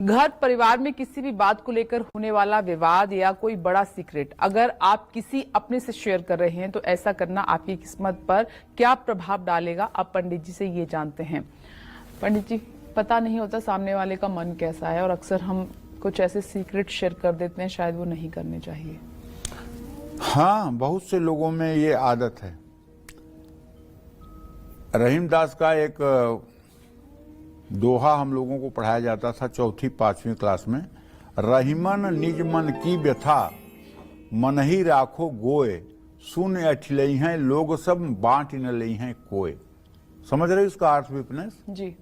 घर परिवार में किसी भी बात को लेकर होने वाला विवाद या कोई बड़ा सीक्रेट अगर आप किसी अपने से शेयर कर रहे हैं तो ऐसा करना आपकी किस्मत पर क्या प्रभाव डालेगा, आप पंडित जी से ये जानते हैं। पंडित जी, पता नहीं होता सामने वाले का मन कैसा है और अक्सर हम कुछ ऐसे सीक्रेट शेयर कर देते हैं, शायद वो नहीं करने चाहिए। हाँ, बहुत से लोगों में ये आदत है। रहीमदास का एक दोहा हम लोगों को पढ़ाया जाता था चौथी पांचवी क्लास में। रहीमन निज मन की व्यथा, मन ही राखो गोए, सुन अठिलई हैं लोग सब, बांट न लई हैं कोय। समझ रहे उसका अर्थ विपनेश जी?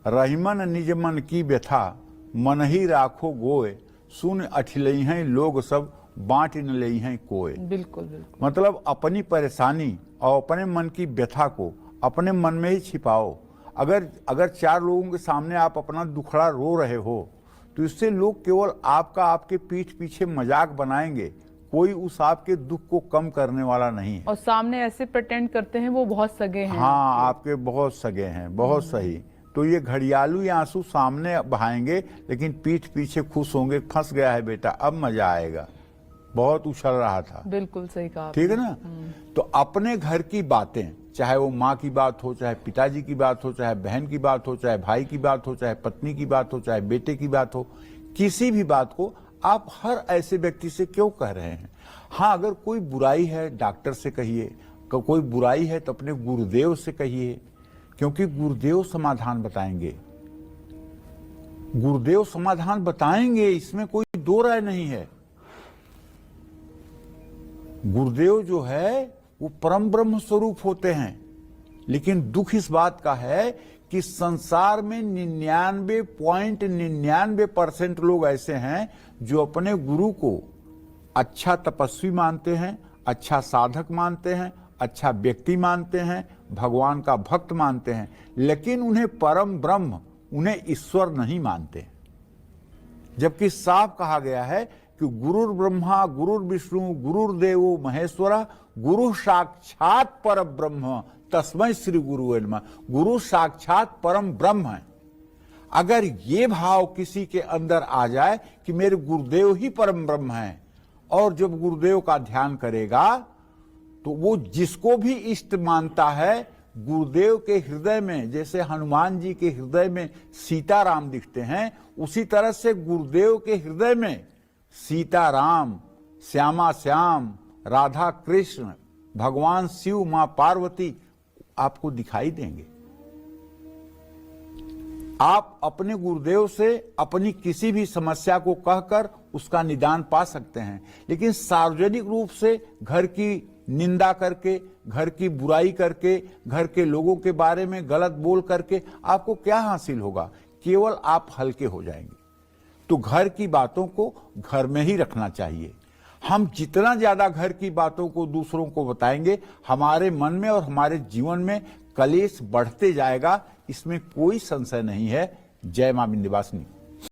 रहीमन निज मन की व्यथा, मन ही राखो गोए, सुन अठिलई हैं लोग सब, बांट न लई हैं कोय। बिल्कुल बिल्कुल। मतलब अपनी परेशानी और अपने मन की व्यथा को अपने मन में ही छिपाओ। अगर चार लोगों के सामने आप अपना दुखड़ा रो रहे हो तो इससे लोग केवल आपके पीठ पीछे मजाक बनाएंगे, कोई उस आपके दुख को कम करने वाला नहीं है। और सामने ऐसे प्रिटेंड करते हैं वो बहुत सगे हैं। हाँ, आपके बहुत सगे हैं, बहुत सही। तो ये घड़ियालू आंसू सामने बहाएंगे लेकिन पीठ पीछे खुश होंगे, फंस गया है बेटा, अब मजा आएगा, बहुत उछल रहा था। बिल्कुल सही कहा, ठीक है ना। तो अपने घर की बातें, चाहे वो माँ की बात हो, चाहे पिताजी की बात हो, चाहे बहन की बात हो, चाहे भाई की बात हो, चाहे पत्नी की बात हो, चाहे बेटे की बात हो, किसी भी बात को आप हर ऐसे व्यक्ति से क्यों कह रहे हैं। हाँ, अगर कोई बुराई है डॉक्टर से कहिए, कोई बुराई है तो अपने गुरुदेव से कहिए, क्योंकि गुरुदेव समाधान बताएंगे। गुरुदेव समाधान बताएंगे, इसमें कोई दो राय नहीं है। गुरुदेव जो है वो परम ब्रह्म स्वरूप होते हैं। लेकिन दुख इस बात का है कि संसार में 99.99% लोग ऐसे हैं जो अपने गुरु को अच्छा तपस्वी मानते हैं, अच्छा साधक मानते हैं, अच्छा व्यक्ति मानते हैं, भगवान का भक्त मानते हैं, लेकिन उन्हें परम ब्रह्म, उन्हें ईश्वर नहीं मानते। जबकि साफ कहा गया है कि गुरुर ब्रह्मा गुरुर विष्णु गुरुर्देवो महेश्वरा, गुरु साक्षात पर ब्रह्म तस्मै श्री गुरु नमः। गुरु साक्षात परम ब्रह्म है। अगर ये भाव किसी के अंदर आ जाए कि मेरे गुरुदेव ही परम ब्रह्म है, और जब गुरुदेव का ध्यान करेगा तो वो जिसको भी इष्ट मानता है, गुरुदेव के हृदय में जैसे हनुमान जी के हृदय में सीताराम दिखते हैं, उसी तरह से गुरुदेव के हृदय में सीताराम, श्यामा श्याम, राधा कृष्ण, भगवान शिव, मां पार्वती आपको दिखाई देंगे। आप अपने गुरुदेव से अपनी किसी भी समस्या को कहकर उसका निदान पा सकते हैं, लेकिन सार्वजनिक रूप से घर की निंदा करके, घर की बुराई करके, घर के लोगों के बारे में गलत बोल करके आपको क्या हासिल होगा? केवल आप हल्के हो जाएंगे। तो घर की बातों को घर में ही रखना चाहिए। हम जितना ज्यादा घर की बातों को दूसरों को बताएंगे, हमारे मन में और हमारे जीवन में कलेश बढ़ते जाएगा, इसमें कोई संशय नहीं है। जय मां विंध्यवासिनी।